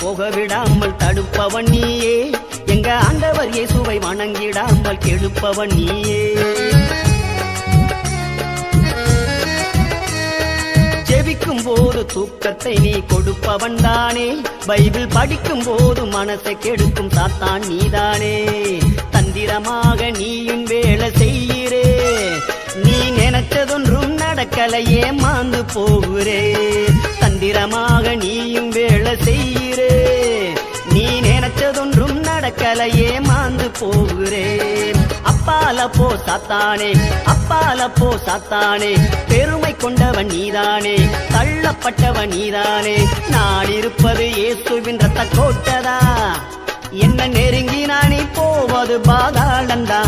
போக விடாமல் தடுப்பவன் நீயே, எங்க ஆண்டவர் இயேசுவை வணங்கிடாமல் கெடுப்பவன் நீயே. ஜெபிக்கும் போது தூக்கத்தை நீ கொடுப்பவன் தானே, பைபிள் படிக்கும் போது மனசை கெடுக்கும் சாத்தான் நீதானே. தந்திரமாக நீயும் வேலை செய்கிறே, நீ நினைச்சதொன்றும் நடக்கலையே மாந்து போகிறே. தந்திரமாக நீயும் வேலை செய்கிறே, நீ நினைச்சதொன்றும் நடக்கலையே மாந்து போகிறே. அப்பால போ சாத்தானே, அப்பால போ சாத்தானே, பெருமை கொண்டவன் நீதானே, தள்ளப்பட்டவன் நீதானே. நான் இருப்பது இயேசுவின் ரத்த கோட்டதா, என்ன நெருங்கி நானே போவது பாதாளந்தா.